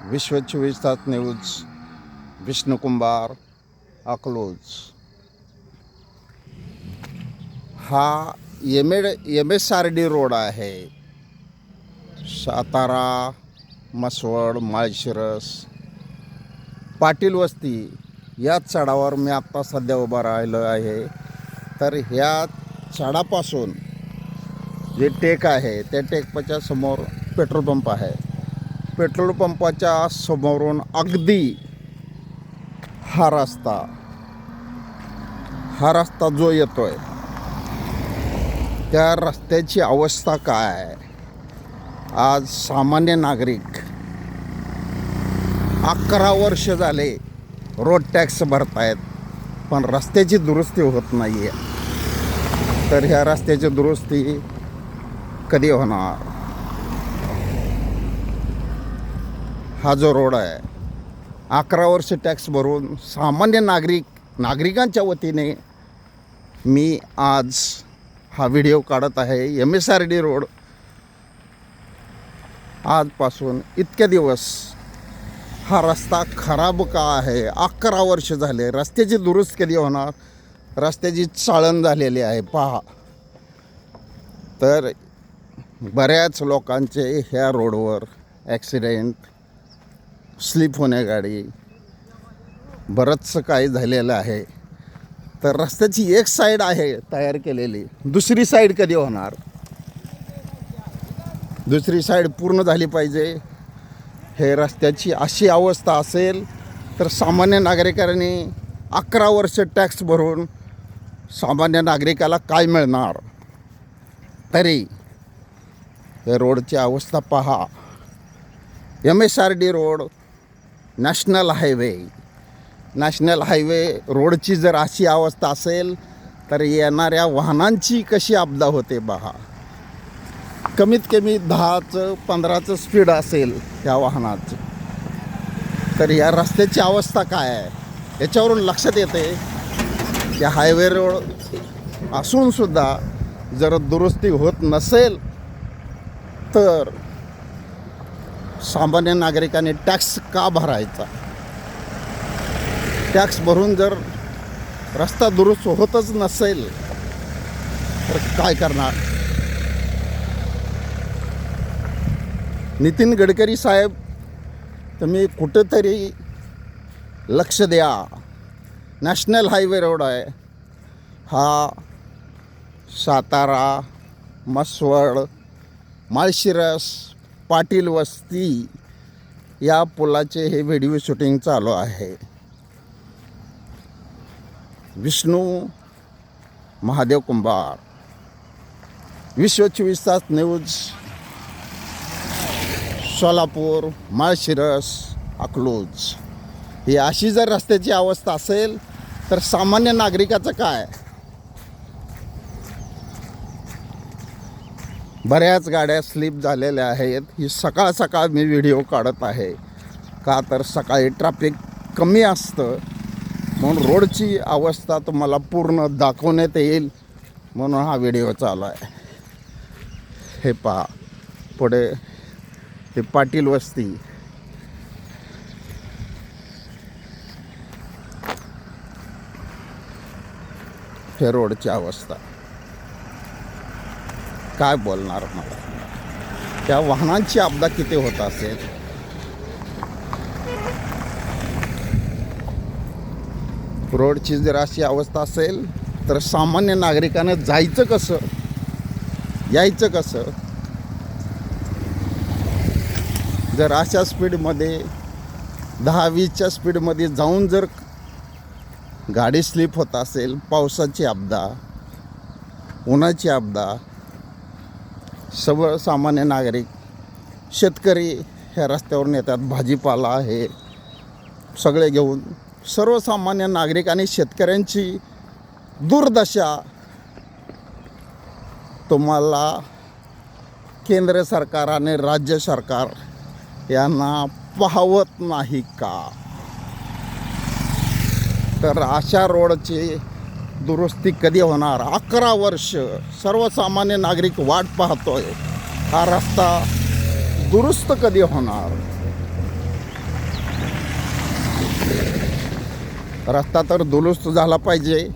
विश्व 24 तास न्यूज, विष्णू कुंभार, अकलूज. हा MSRD रोड आहे. सातारा, मसवड, माळशिरस, पाटील वस्ती या चढावर मी आत्ता सध्या उभा राहिलो आहे. तर ह्या चढापासून जे टेक आहे त्या टेकच्या समोर पेट्रोल पंप आहे. पेट्रोल पंपाच्या समोरून अगदी हा रस्ता जो येतोय त्या रस्त्याची अवस्था काय आहे. आज सामान्य नागरिक 11 वर्ष झाले रोड टॅक्स भरतायत, पण रस्त्याची दुरुस्ती होत नाही आहे. तर ह्या रस्त्याची दुरुस्ती कधी होणार. हा जो रोड आहे 11 वर्ष टॅक्स भरून सामान्य नागरिकांच्या वतीने मी आज हा व्हिडिओ काढत आहे. MSRD रोड आजपासून इतके दिवस हा रस्ता खराब का आहे. 11 वर्ष झाले. रस्त्याची दुरुस्ती कधी होणार. रस्त्याची चाळण झालेली आहे पहा. तर बऱ्याच लोकांचे ह्या रोडवर ॲक्सिडेंट, स्लिप होणे गाडी, बरंचसं काही झालेलं आहे. तर रस्त्याची एक साईड आहे तयार केलेली, दुसरी साईड कधी होणार. दुसरी साईड पूर्ण झाली पाहिजे. हे रस्त्याची अशी अवस्था असेल तर सामान्य नागरिकांनी 11 वर्ष टॅक्स भरून सामान्य नागरिकाला काय मिळणार. तरी हे रोडची अवस्था पहा. MSRD रोड नॅशनल हायवे रोडची जर अशी अवस्था असेल तर येणाऱ्या वाहनांची कशी अपदा होते पहा. कमीत कमी 10-15चं स्पीड असेल या वाहनाचं. तर या रस्त्याची अवस्था काय आहे याच्यावरून लक्षात येते की हायवे रोड असूनसुद्धा जर दुरुस्ती होत नसेल तर सामान्य नागरिकांनी टॅक्स का भरायचा. टॅक्स भरून जर रस्ता दुरुस्त होतच नसेल तर काय करणार. नितीन गडकरी साहेब, तुम्ही कुठंतरी लक्ष द्या. नॅशनल हायवे रोड आहे हा. सातारा, मसवड, माळशिरस, पाटील वस्ती या पुलाचे हे व्हिडिओ शूटिंग चालू आहे. विष्णू महादेव कुंभार, विश्व 24 तास न्यूज, सोलापूर, माळशिरस, अकलूज. ही अशी जर रस्त्याची अवस्था असेल तर सामान्य नागरिकाचं काय. बऱ्याच गाड्या स्लिप झालेल्या आहेत. ही सकाळ मी व्हिडिओ काढत आहे का तर सकाळी ट्रॅफिक कमी असतं म्हणून रोडची अवस्था तुम्हाला पूर्ण दाखवण्यात येईल म्हणून हा व्हिडिओ चालू आहे. हे पहा पुढे हे पाटील वस्ती. हे रोडची अवस्था काय बोलणार मला. त्या वाहनांची अपघात किती होत असेल. रोडची जर अशी अवस्था असेल तर सामान्य नागरिकानं जायचं कसं, यायचं कसं. जर अशा स्पीडमध्ये 10-20च्या स्पीडमध्ये जाऊन जर गाडी स्लिप होत असेल, पावसाची अपघात, उन्हाची अपघात, सर्वसामान्य नागरिक, शेतकरी ह्या रस्त्यावरून येतात. भाजीपाला हे सगळे घेऊन सर्वसामान्य नागरिक आणि शेतकऱ्यांची दुर्दशा तुम्हाला केंद्र सरकार आणि राज्य सरकार यांना पाहवत नाही का. तर अशा रोडची दुरुस्ती कधी होणार. 11 वर्ष सर्वसामान्य नागरिक वाट पाहतोय. हा रस्ता दुरुस्त कधी होणार. रस्ता तर दुरुस्त झाला पाहिजे.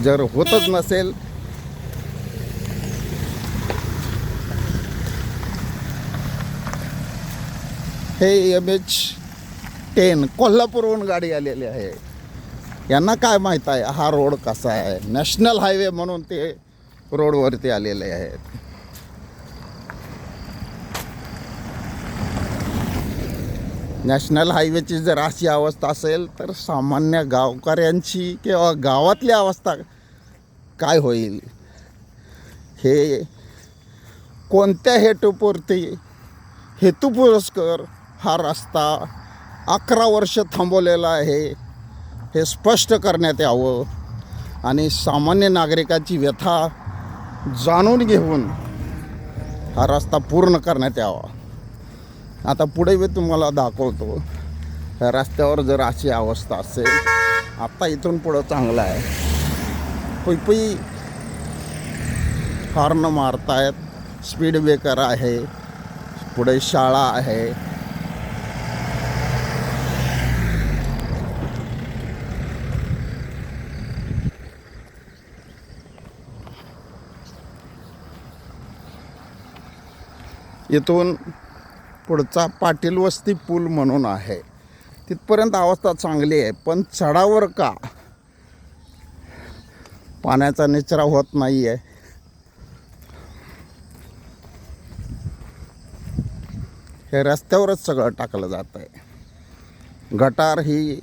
जर होतच नसेल हे MH10 कोल्हापूरहून गाडी आलेली आहे. यांना काय माहीत आहे हा रोड कसा आहे. नॅशनल हायवे म्हणून ते रोडवरती आलेले आहेत. नॅशनल हायवेची जर अशी अवस्था असेल तर सामान्य गावकऱ्यांची किंवा गावातली अवस्था काय होईल. हे कोणत्या हेतुपुरस्कर हा रस्ता 11 वर्ष थांबवलेला आहे हे स्पष्ट करण्यात यावं आणि सामान्य नागरिकाची व्यथा जाणून घेऊन हा रस्ता पूर्ण करण्यात यावा. आता पुढे मी तुम्हाला दाखवतो. या रस्त्यावर जर अशी अवस्था असेल, आता इथून पुढं चांगलं आहे. पुई हॉर्न मारतायत, स्पीड ब्रेकर आहे, पुढे शाळा आहे. इथून पुढचा पाटील वस्ती पूल म्हणून आहे, तिथपर्यंत अवस्था चांगली आहे. पण चढावर का पाण्याचा निचरा होत नाही आहे. हे रस्त्यावरच सगळं टाकलं जात आहे. गटार ही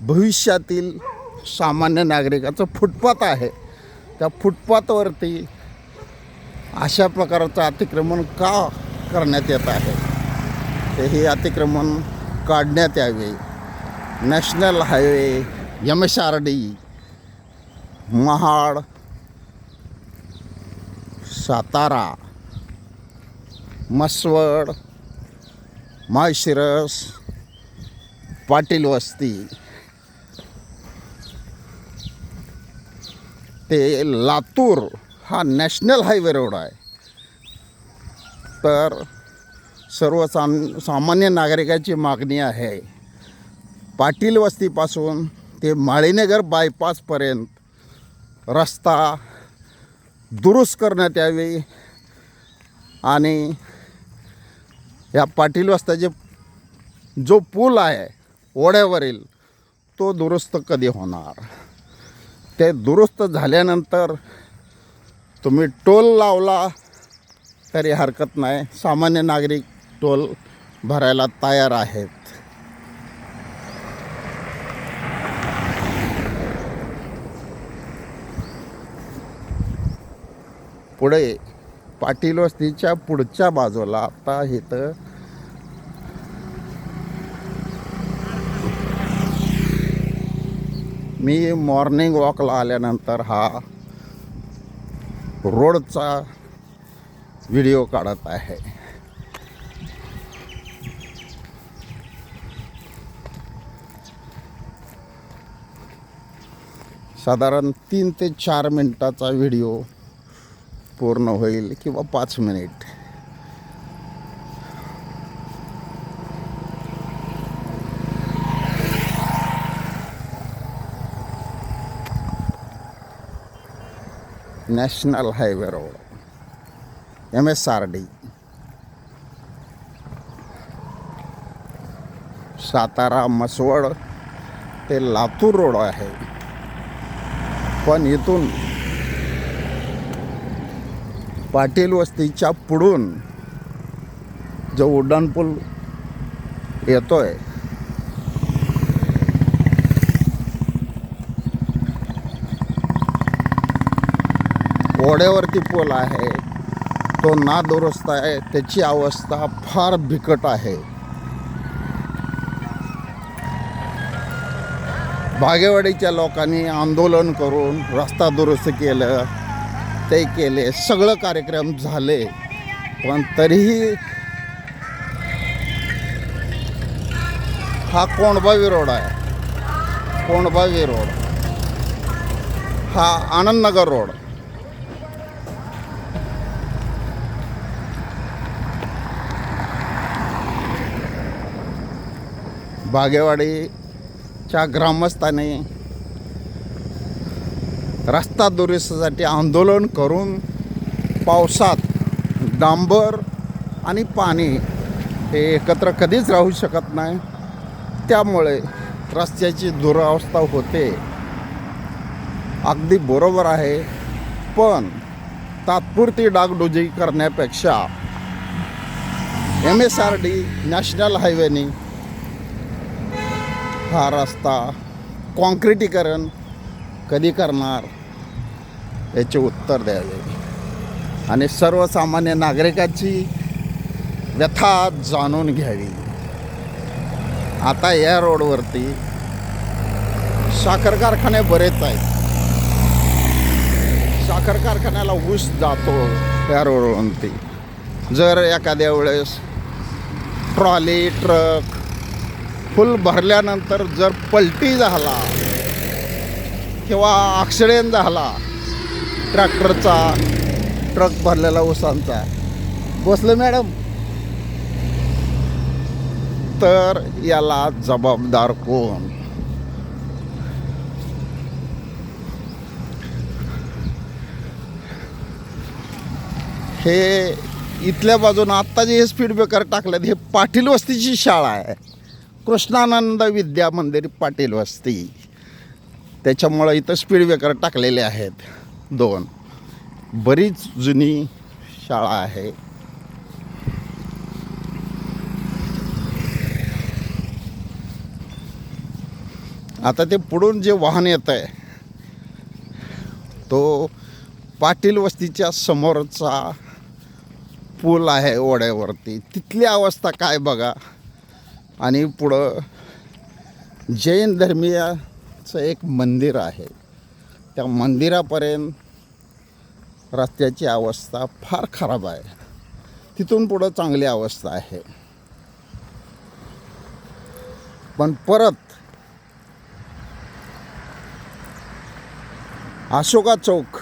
भविष्यातील सामान्य नागरिकाचं फुटपाथ आहे. त्या फुटपाथवरती अशा प्रकारचं अतिक्रमण का करण्यात येत आहे. ते हे अतिक्रमण काढण्यात यावे. National highway, MSRD, Mahad, Satara, Mhaswad, Malshiras, Patil वस्ती ते लातूर हा नॅशनल हायवे रोड आहे. तर सामान्य नागरिकाची मागणी आहे पाटील वस्तीपासून ते माळीनगर बायपासपर्यंत रस्ता दुरुस्त करण्यात यावे आणि या पाटील वस्त्याचे जो पूल आहे ओढ्यावरील तो दुरुस्त कधी होणार. ते दुरुस्त झाल्यानंतर तुम्ही टोल लावला तरी हरकत नाही. सामान्य नागरिक टोल भरायला तयार आहेत. पुढे पाटील वस्तीच्या पुढच्या बाजूला आता इथं मी मॉर्निंग वॉकला आल्यानंतर हा रोडचा व्हिडिओ काढत आहे. साधारण 3 ते 4 मिनिटाचा व्हिडिओ पूर्ण होईल किंवा 5 minute. National highway road, MSRD, Satara Mhaswad ते लातूर रोड आहे. पण इथून पाटील वस्तीच्या पुढून जो उड्डाणपूल येतोय ओढ्यावरती पूल आहे तो नादुरुस्त आहे. त्याची अवस्था फार बिकट आहे. बागेवाडीच्या लोकांनी आंदोलन करून रस्ता दुरुस्त केलं, ते केले, सगळं कार्यक्रम झाले, पण तरीही हा कोंडबावी रोड आहे. कोंडबावी रोड हा आनंदनगर रोड. बागेवाडीच्या ग्रामस्थांनी रस्ता दुरुस्तीसाठी आंदोलन करून पावसात डांबर आणि पाणी हे एकत्र कधीच राहू शकत नाही, त्यामुळे रस्त्याची दुरावस्था होते. अगदी बरोबर आहे, पण तात्पुरती डागडुजी करण्यापेक्षा MSRD नॅशनल हायवेने हा रस्ता कॉन्क्रिटीकरण कधी करणार याचे उत्तर द्यावे आणि सर्वसामान्य नागरिकाची व्यथा जाणून घ्यावी. आता या रोडवरती साखर कारखाने बरेच आहेत. साखर कारखान्याला ऊस जातो या रोडवरती. जर एखाद्या वेळेस ट्रॉली ट्रक फुल भरल्यानंतर जर पलटी झाला किंवा ॲक्सिडेंट झाला ट्रॅक्टरचा, ट्रक भरलेला ऊसांचा, बसलं मॅडम, तर याला जबाबदार कोण? हे इथल्या बाजूनं आत्ता जे हे स्पीड ब्रेकर टाकलेत, हे पाटील वस्तीची शाळा आहे, कृष्णानंद विद्या मंदिर पाटील वस्ती. त्याच्यामुळं इथं स्पीड ब्रेकर टाकलेले आहेत 2. बरीच जुनी शाळा आहे. आता ते पुढून जे वाहन येत आहे तो पाटील वस्तीच्या समोरचा पूल आहे ओढ्यावरती, तिथली अवस्था काय बघा. आणि पुढं जैन धर्मीयाचं एक मंदिर आहे, त्या मंदिरापर्यंत रस्त्याची अवस्था फार खराब आहे. तिथून पुढं चांगली अवस्था आहे. पण परत अशोका चौक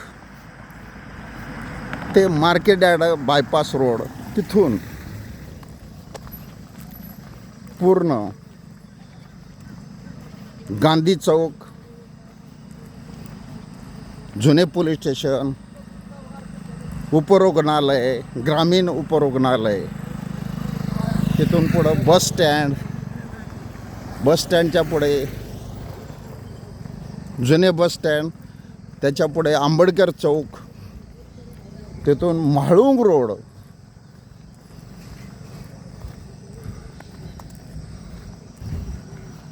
ते मार्केट यार्ड बायपास रोड, तिथून पूर्ण गांधी चौक, जुने पोलीस स्टेशन, उपरुग्णालय, ग्रामीण उपरुग्णालय, तिथून पुढं बस स्टँड, बस स्टँडच्या पुढे जुने बस स्टँड, त्याच्या पुढे आंबेडकर चौक, तिथून म्हाळुंग रोड,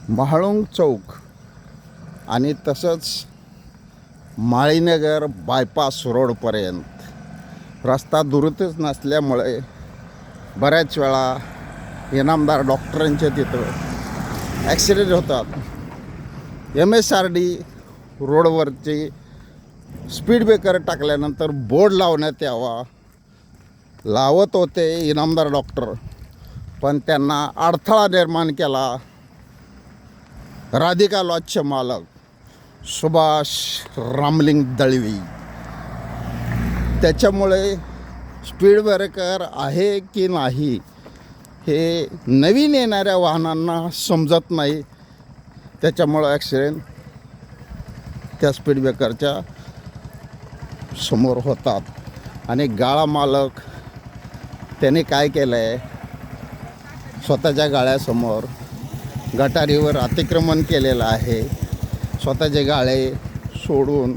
म्हाळुंग चौक आणि तसंच माळीनगर बायपास रोडपर्यंत रस्ता दुरुस्तच नसल्यामुळे बऱ्याच वेळा इनामदार डॉक्टरांच्या तिथं ॲक्सिडेंट होतात. MSRD रोडवरची स्पीड ब्रेकर टाकल्यानंतर बोर्ड लावण्यात यावा, लावत होते इनामदार डॉक्टर, पण त्यांना अडथळा निर्माण केला राधिका लॉजचे मालक सुभाष रामलिंग दळवी. त्याच्यामुळे स्पीड ब्रेकर आहे की नाही हे नवीन येणाऱ्या वाहनांना समजत नाही. त्याच्यामुळं ॲक्सिडेंट त्या स्पीड ब्रेकरच्या समोर होतात. आणि गाळा मालक त्याने काय केलं आहे, स्वतःच्या गाळ्यासमोर गटारीवर अतिक्रमण केलेलं आहे. स्वतःचे गाळे सोडून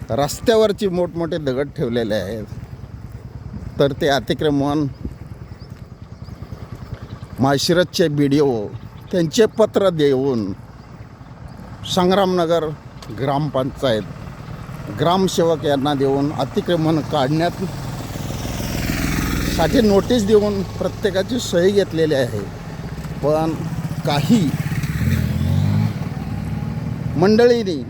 रस्त्यावरची मोठमोठे दगड ठेवलेले आहेत. तर ते अतिक्रमण माळशिरसचे BDO त्यांचे पत्र देऊन संग्रामनगर ग्रामपंचायत ग्रामसेवक यांना देऊन अतिक्रमण काढण्यात साठी नोटीस देऊन प्रत्येकाची सही घेतलेली आहे. पण काही मंडळींनी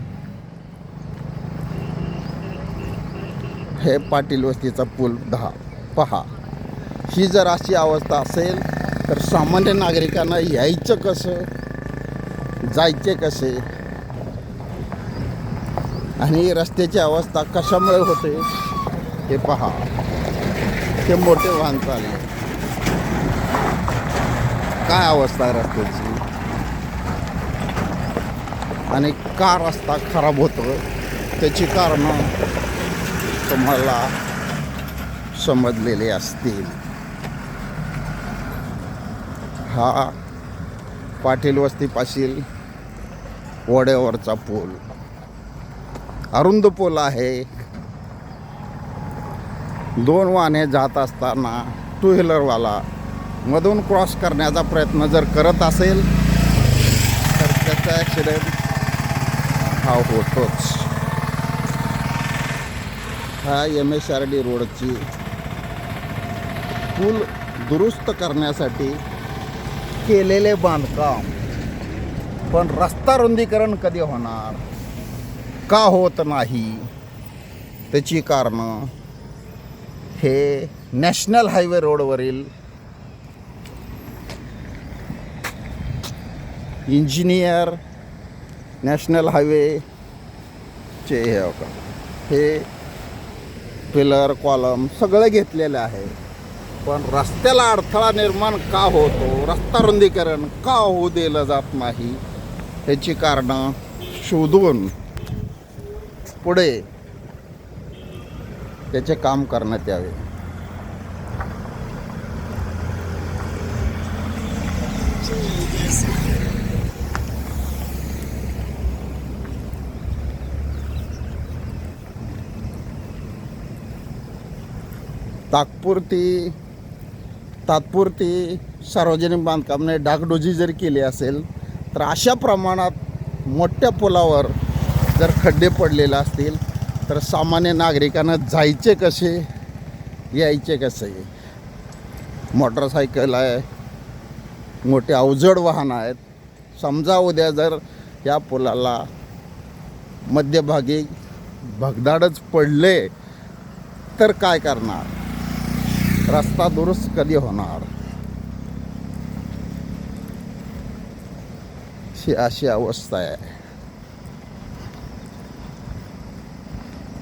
हे पाटील वस्तीचा पूल 10 पहा, ही जर अशी अवस्था असेल तर सामान्य नागरिकांना यायचं कसं, जायचे कसे, आणि रस्त्याची अवस्था कशामुळे होते हे पहा. ते मोठे वाहन चालले, काय अवस्था आहे रस्त्याची. आणि का रस्ता खराब होतो त्याची कारणं तुम्हाला समजलेली असतील. हा पाटील वस्तीपाशील वड्यावरचा पूल अरुंद पूल आहे. 2 वाहने जात असताना 2 व्हीलरवाला मधून क्रॉस करण्याचा प्रयत्न जर करत असेल तर त्याचा ॲक्सिडेंट हा होतोच. हा MSRD रोडची पूल दुरुस्त करण्यासाठी केलेले बांधकाम, पण रस्ता रुंदीकरण कधी होणार, का होत नाही, त्याची कारणं हे नॅशनल हायवे रोडवरील इंजिनियर नॅशनल हायवेचे हे पिलर कॉलम सगळं घेतलेलं आहे, पण रस्त्याला अडथळा निर्माण का होतो, रस्ता रुंदीकरण का होऊ दिलं जात नाही, ह्याची कारणं शोधून पुढे त्याचे काम करण्यात यावे. तात्पुरती सार्वजनिक बांधकामाने डागडुजी जर केली असेल तर अशा प्रमाणात मोठ्या पुलावर जर खड्डे पडलेले असतील तर सामान्य नागरिकांना जायचे कसे, यायचे कसे. मोटरसायकल आहे, मोठे अवजड वाहन आहेत. समजा उद्या जर या पुलाला मध्यभागी भगदाडच पडले तर काय करणार, रस्ता दुरुस्त कधी होणार, अशी अवस्था आहे.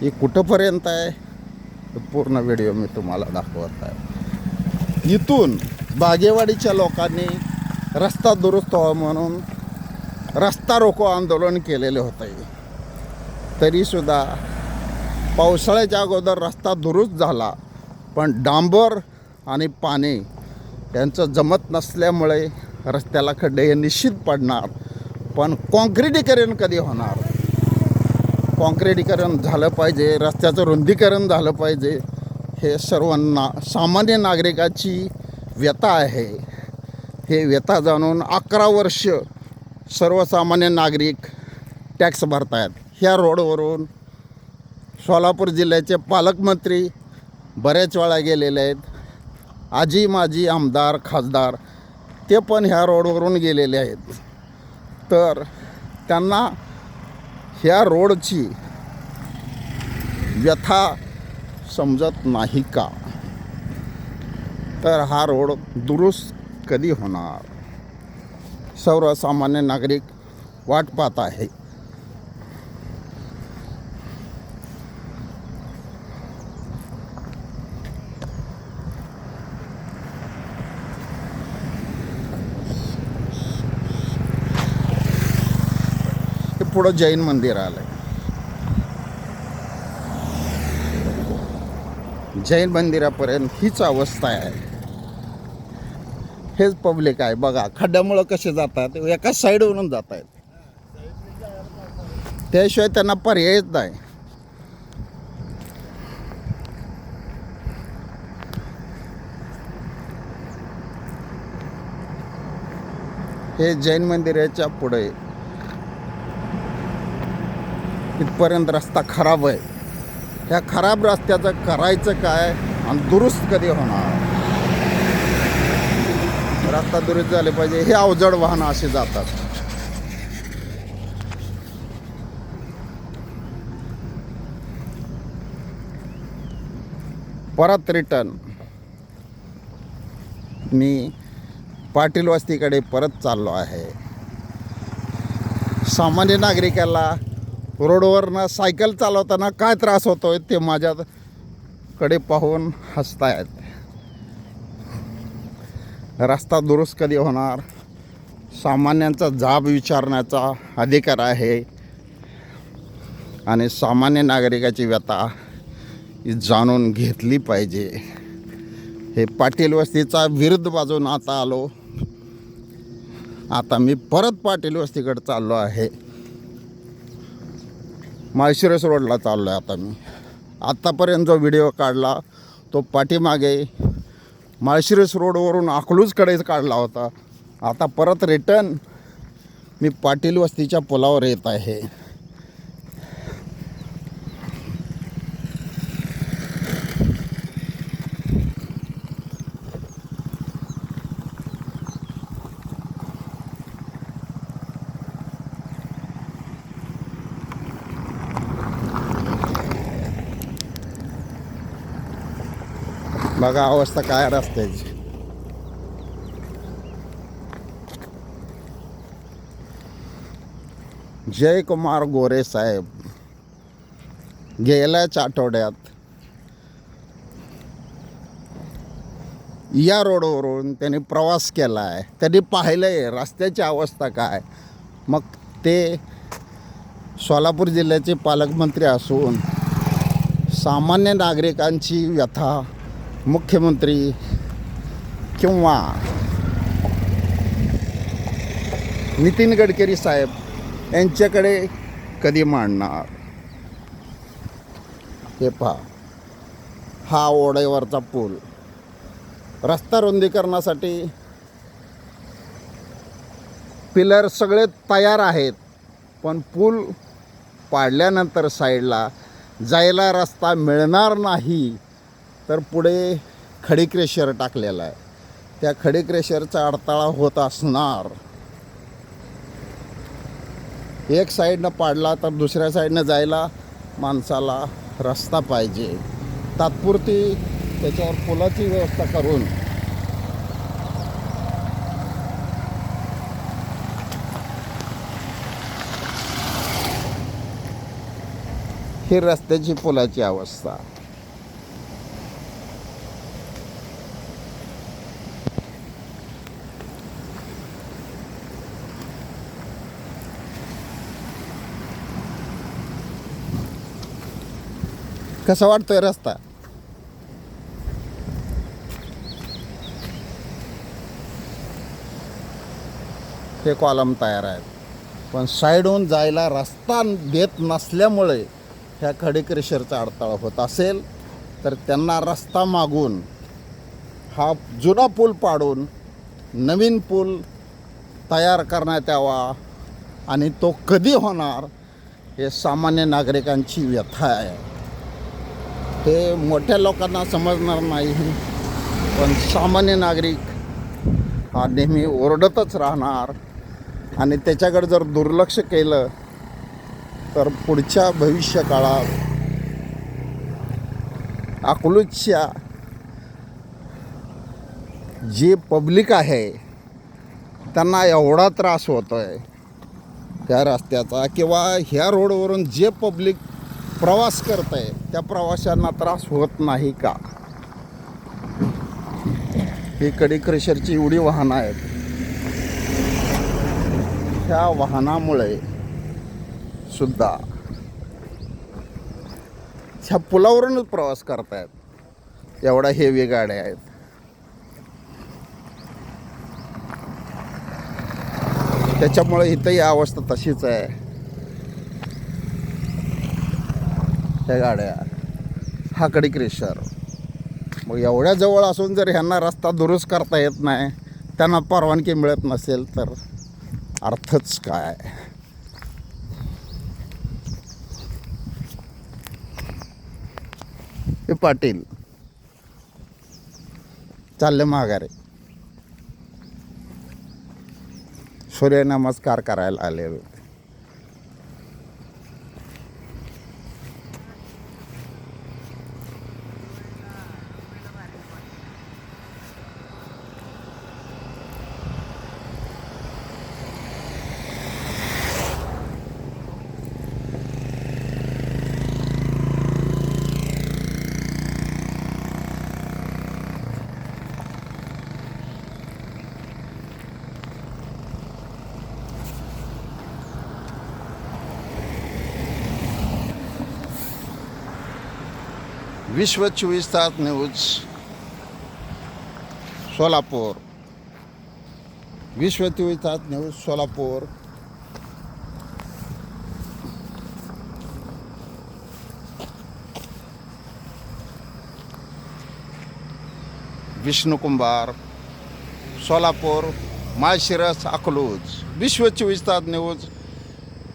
ही कुठंपर्यंत आहे पूर्ण व्हिडिओ मी तुम्हाला दाखवत आहे. इथून बागेवाडीच्या लोकांनी रस्ता दुरुस्त व्हावा म्हणून रस्ता रोको आंदोलन केलेले होते, तरीसुद्धा पावसाळ्याच्या अगोदर रस्ता दुरुस्त झाला, पण डांबर आणि पाणी यांचं जमत नसल्यामुळे रस्त्याला खड्डे हे निश्चित पडणार. पण काँक्रिटीकरण कधी होणार, काँक्रिटीकरण झालं पाहिजे, रस्त्याचं रुंदीकरण झालं पाहिजे, हे सर्वांना सामान्य नागरिकाची व्यथा आहे. हे व्यथा जाणून 11 वर्ष सर्वसामान्य नागरिक टॅक्स भरत आहेत. ह्या रोडवरून सोलापूर जिल्ह्याचे पालकमंत्री बऱ्याच वेळा गेलेले आहेत. आजी माजी आमदार खासदार ते पण ह्या रोडवरून गेलेले आहेत. तर त्यांना ह्या रोडची व्यथा समजत नाही का? तर हा रोड दुरुस्त कधी होणार, सर्वसामान्य नागरिक वाट पाहत आहे. पुढं जैन मंदिर आलं आहे. जैन मंदिरापर्यंत हीच अवस्था आहे. हेच पब्लिक आहे बघा, खड्ड्यामुळं कसे जातात, एका साईडवरून जात आहेत, त्याशिवाय त्यांना पर्यायच नाही. हे जैन मंदिराच्या पुढे इथपर्यंत रस्ता खराब आहे. ह्या खराब रस्त्याचं करायचं काय आणि दुरुस्त कधी होणार? रस्ता दुरुस्त झाले पाहिजे. हे अवजड वाहनं असे जातात. परत रिटर्न मी पाटील वस्तीकडे परत चाललो आहे. सामान्य नागरिकाला रोडवरनं सायकल चालवताना काय त्रास होतोय ते माझ्याकडे पाहून हसतायत. रस्ता दुरुस्त कधी होणार, सामान्यांचा जाब विचारण्याचा अधिकार आहे आणि सामान्य नागरिकाची व्यथा ही जाणून घेतली पाहिजे. हे पाटील वस्तीचा विरुद्ध बाजून आता आलो. आता मी परत पाटील वस्तीकडे चाललो आहे. माळशिरस रोडला चाललो आहे आता मी. आत्तापर्यंत जो व्हिडिओ काढला तो पाठीमागे माळशिरस रोडवरून अकलूजकडेच काढला होता. आता परत रिटर्न मी पाटील वस्तीच्या पुलावर येत आहे. बघा अवस्था काय रस्त्याची. जयकुमार गोरे साहेब गेल्याच आठवड्यात या रोडवरून त्यांनी प्रवास केला आहे. त्यांनी पाहिलं आहे रस्त्याची अवस्था काय. मग ते सोलापूर जिल्ह्याचे पालकमंत्री असून सामान्य नागरिकांची व्यथा मुख्यमंत्री किंवा नितीन गडकरी साहेब यांच्याकडे कधी मांडणार. हे पहा, हा ओढ्यावरचा पूल रस्ता रुंदीकरणासाठी पिलर सगळे तयार आहेत, पण पूल पाडल्यानंतर साईडला जायला रस्ता मिळणार नाही. तर पुढे खडी क्रेशर टाकलेला आहे. त्या खडी क्रेशरचा अडथळा होत असणार. एक साईडनं पाडला तर दुसऱ्या साईडनं जायला माणसाला रस्ता पाहिजे. तात्पुरती त्याच्यावर पुलाची व्यवस्था करून ही रस्त्याची पुलाची अवस्था. कसा वाटतोय रस्ता. हे कॉलम तयार आहेत, पण साईडहून जायला रस्ता देत नसल्यामुळे ह्या खडी क्रेशरचा अडथळा होत असेल तर त्यांना रस्ता मागून हा जुना पूल पाडून नवीन पूल तयार करण्यात यावा. आणि तो कधी होणार हे सामान्य नागरिकांची व्यथा आहे. ते मोठ्या लोकांना समजणार नाही, पण सामान्य नागरिक हा नेहमी ओरडतच राहणार. आणि त्याच्याकडे जर दुर्लक्ष केलं तर पुढच्या भविष्य काळात अकलूजच्या जे पब्लिक आहे त्यांना एवढा त्रास होतो आहे त्या रस्त्याचा, किंवा ह्या रोडवरून जे पब्लिक प्रवास करत आहे त्या प्रवाशांना त्रास होत नाही का. ही खडी क्रेशरची एवढी वाहनं आहेत, ह्या वाहनामुळे सुद्धा ह्या पुलावरूनच प्रवास करतायत. एवढ्या हेवी गाड्या आहेत. त्याच्यामुळे इथं ही अवस्था तशीच आहे. ह्या गाड्या हा खडी क्रेशर. मग एवढ्या जवळ असून जर ह्यांना रस्ता दुरुस्त करता येत नाही, त्यांना परवानगी मिळत नसेल तर अर्थच काय. हे पाटील चालले माघारे. सूर्यनमस्कार करायला आले होते. विश्व 24 तास न्यूज सोलापूर. विश्व 24 तास न्यूज सोलापूर. विष्णू कुंभार सोलापूर, माळशिरस, अकलूज. विश्व 24 तास न्यूज.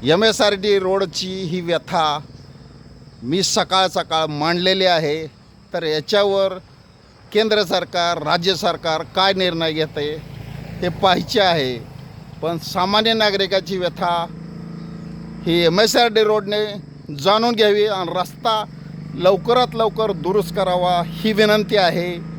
MSRD रोडची ही व्यथा मी सकाळ सकाळ मांडलेली आहे. तर याच्यावर केंद्र सरकार, राज्य सरकार काय निर्णय घेते हे पाहायचे आहे. पण सामान्य नागरिकाची व्यथा ही MSRD रोडने जाणून घ्यावी आणि रस्ता लवकरात लवकर दुरुस्त करावा ही विनंती आहे.